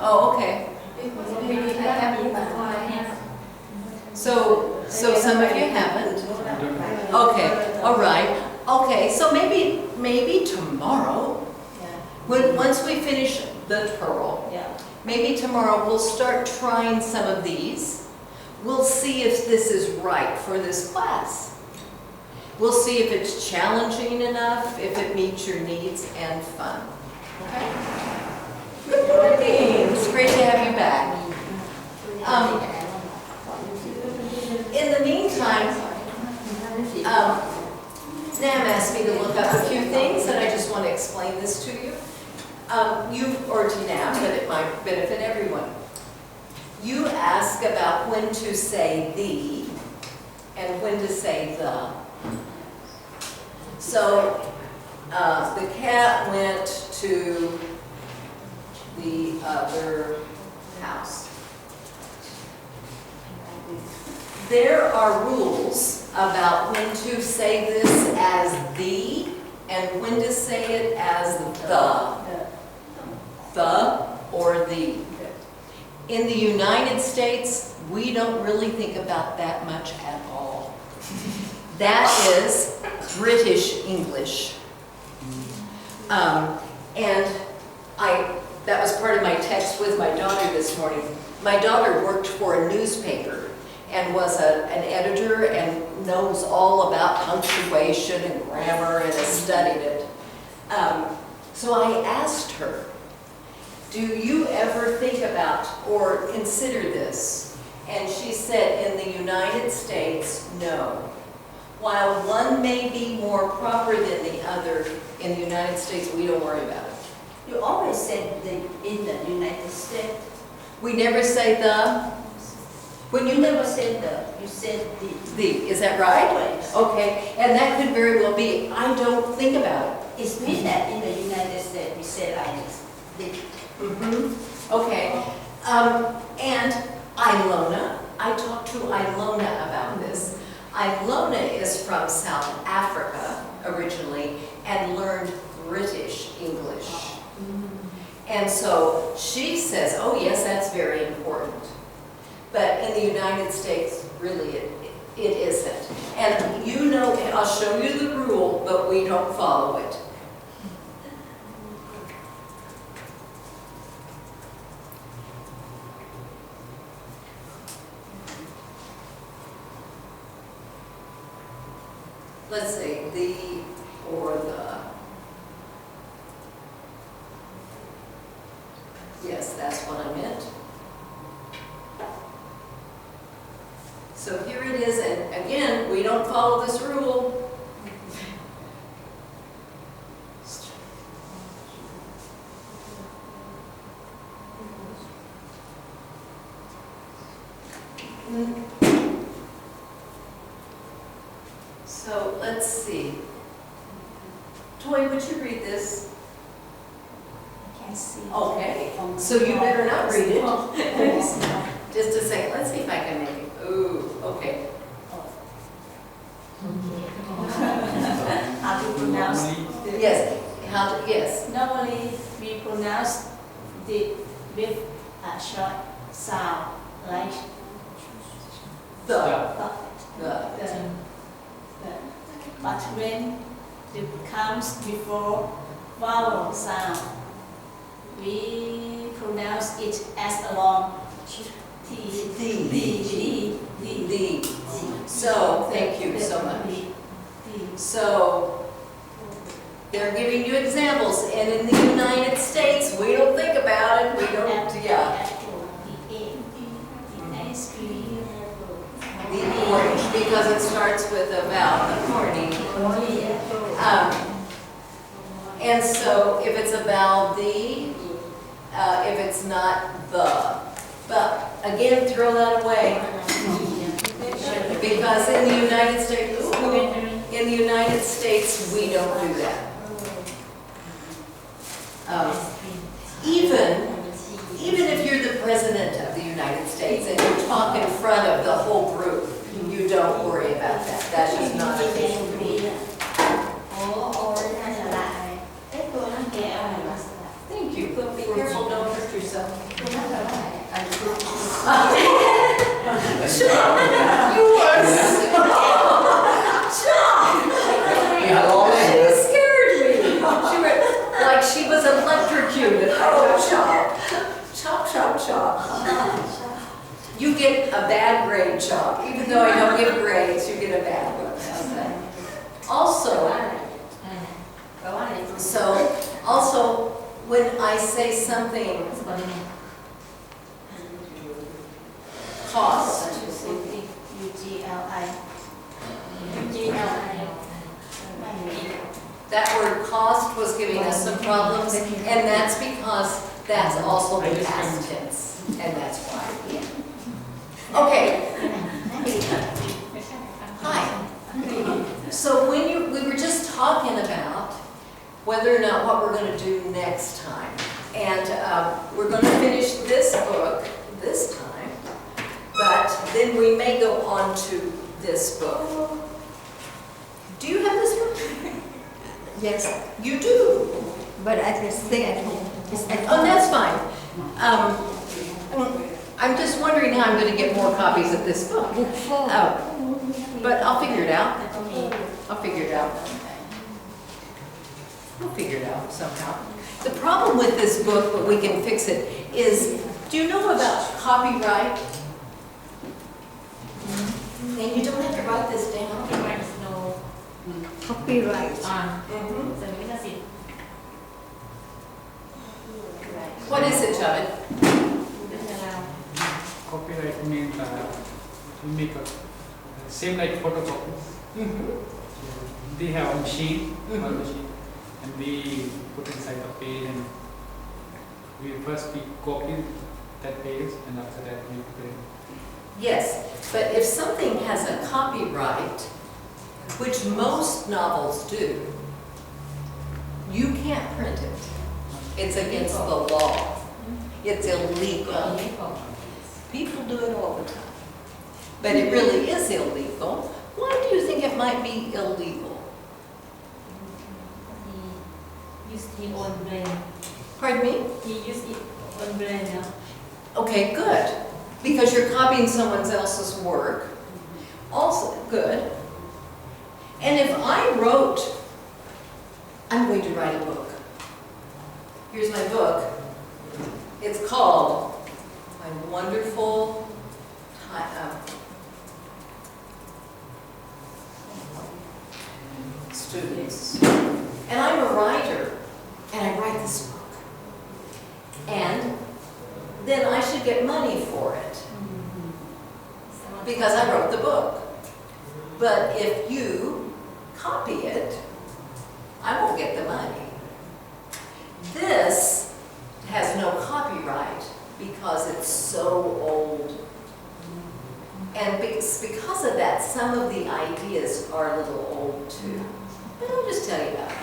Oh, okay. So some of you haven't. Okay, all right. Okay, so maybe tomorrow, once we finish the pearl, maybe tomorrow we'll start trying some of these. We'll see if this is right for this class. We'll see if it's challenging enough, if it meets your needs, and fun. Okay? Good morning. It's great to have you back. In the meantime, Nam asked me to look up a few things, and I just want to explain this to you. Or to Nam, but it might benefit everyone. You ask about when to say the and when to say the. So the cat went to the other house. There are rules about when to say this as the and when to say it as the or the. In the United States, we don't really think about that much at all. That is British English. And that was part of my text with my daughter this morning. My daughter worked for a newspaper and was an editor and knows all about punctuation and grammar and has studied it. So I asked her, do you ever think about or consider this? And she said, in the United States, no. While one may be more proper than the other, in the United States, we don't worry about it. You always said in the United States. We never say the? When you never said the, you said the. The, is that right? Always. Okay, and that could very well be, I don't think about it. It's mean that in the United States we say like this. The. Okay, and Ilona, I talked to Ilona about this. Ilona is from South Africa originally and learned British English. And so she says, oh yes, that's very important. But in the United States, really it isn't. And you know, I'll show you the rule, but we don't follow it. Let's say the or the. Yes, that's what I meant. So here it is, and again, we don't follow this rule. So let's see. Toy, would you read this? I can't see. Okay, so you better not read it. Just a second, let's see if I can make it. Ooh, okay. How to pronounce? Yes, yes. Normally we pronounce the with a short sound like The. But when it comes before vowel sound, we pronounce it as a long The. So, thank you so much. So, they're giving you examples, and in the United States, we don't think about it, we don't, yeah. The orange, because it starts with a vowel, the corny. And so, if it's a vowel, the, if it's not, the. But, again, throw that away. Because in the United States, we don't do that. Even if you're the president of the United States and you talk in front of the whole group, you don't worry about that. That's just not an issue. Thank Thank you. Be careful, don't hurt yourself. You were She scared me. She went like she was electrocuted. Oh, chop. Chop, chop, chop. You get a bad grade, Chop. Even though I don't give grades, you get a bad one. Also, when I say something cost, that word cost was giving us some problems, and that's because that's also the past tense, and that's why. Okay. Hi. So we were just talking about whether or not what we're going to do next time, and we're going to finish this book this time, but then we may go on to this book. Do you have this book? Yes, You do. but I can stay at home. It's at Oh, home. that's fine. I'm just wondering how I'm going to get more copies of this book. Book 4. But I'll figure it out. I'll figure it out. We'll figure it out somehow. The problem with this book, but we can fix it, is, do you know about copyright? And you don't have to write this down. Copyright. Mhm. What is it, Javed? Copyright means we make a same like photocopy. They have a machine, one machine, and we put inside the page, and we copy that page, and after that we print. Yes, but if something has a copyright, which most novels do, you can't print it. It's against the law. It's illegal. People do it all the time. But it really is illegal. Why do you think it might be illegal? He used his own brain. Pardon me? He used his own brain now. Okay, good. Because you're copying someone else's work. Also, good. And if I wrote, I'm going to write a book. Here's my book. It's called My Wonderful Students. And I'm a writer, and I write this book. And then I should get money for it, because I wrote the book. But if you copy it, I won't get the money. This has no copyright because it's so old. And because of that, some of the ideas are a little old too. But I'll just tell you about it.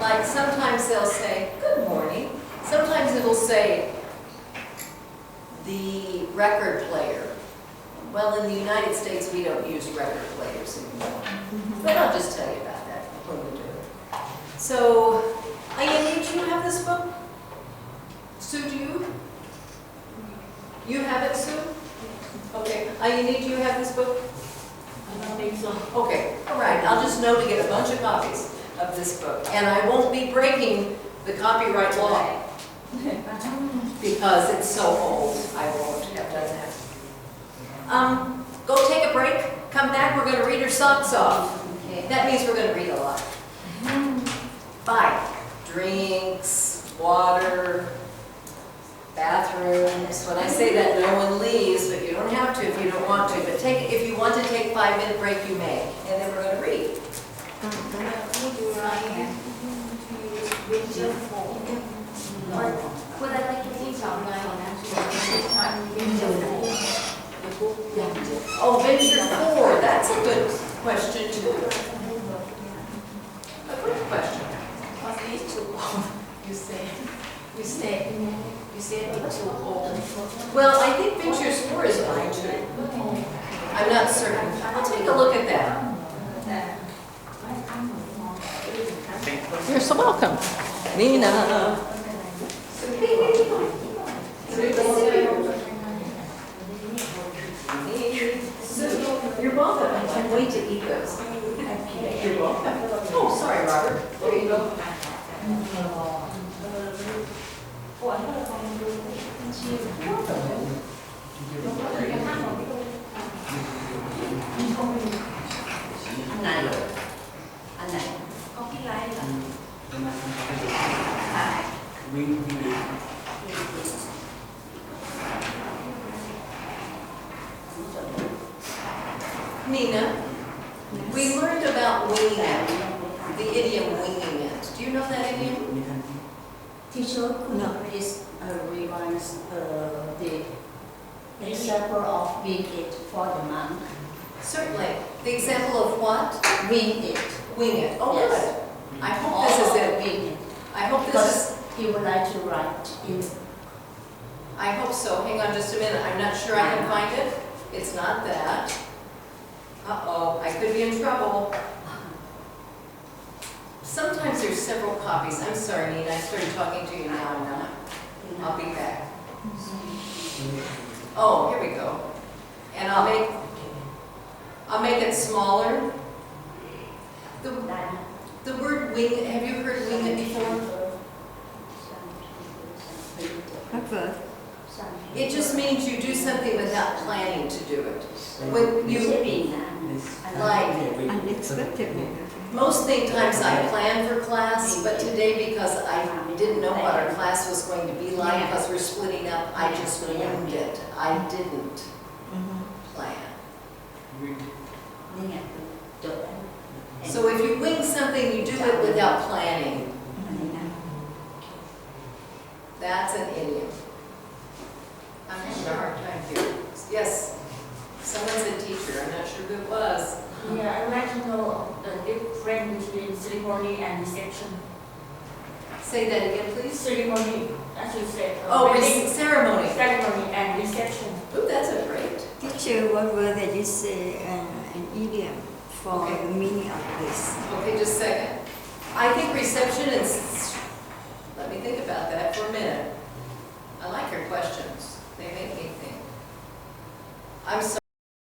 Like sometimes they'll say, good morning. Sometimes it'll say, the record player. Well, in the United States, we don't use record players anymore. But I'll just tell you about that when we do it. So, Ayani, do you have this book? Sue, do you? You have it, Sue? Okay. Ayani, do you have this book? I don't think so. Okay, all right. I'll just know to get a bunch of copies of this book. And I won't be breaking the copyright law because it's so old. I won't have done that. Go take a break. Come back. We're going to read her socks off. That means we're going to read a lot. Bye. Drinks, water, bathrooms. When I say that, no one leaves, but you don't have to if you don't want to. But if you want to take a 5-minute break, you may. And then we're going to read. Would I like to see something? Oh, Venture 4. That's a good question, too. A good question. Because it's too old. You said it's too old. Well, I think Ventures 4 is mine, too. I'm not certain. I'll take a look at that. You're so welcome. Nina. You're welcome. I can't wait to eat those. You're welcome. Oh, sorry, Robert. There you go. Anh này, anh này có cái lái là Nina, we learned about winging it, the idiom winging it. Do you know that idiom? Teacher, could you please revise the example of wing it for the monk? Certainly. The example of what? Wing it. Wing it. Oh, Yes. good. I hope this is it. Wing it. I hope this is, Because he would like to write in. I hope so. Hang on just a minute. I'm not sure I can find it. It's not that. Uh-oh, I could be in trouble. Sometimes there's several copies. I'm sorry, Nina. I started talking to you now. I'm not. I'll be back. Oh, here we go. And I'll make it smaller. The word wing, have you heard wing it before? các vợ. It just means you do something without planning to do it. When you, like, Unexpected. most times I plan for class, but today because I didn't know what our class was going to be like, because we're splitting up, I just winged it. I didn't plan. So if you wing something, you do it without planning. That's an idiom. I'm having a hard time here. Yes, someone said teacher, I'm not sure who it was. Yeah, I'd like to know the difference between ceremony and reception. Say that again, please. Ceremony, as you said. Oh, wedding ceremony. ceremony and reception. Ooh, that's a great. Teacher, what word that you say an idiom for Okay. the meaning of this? Okay, just a second. I think reception and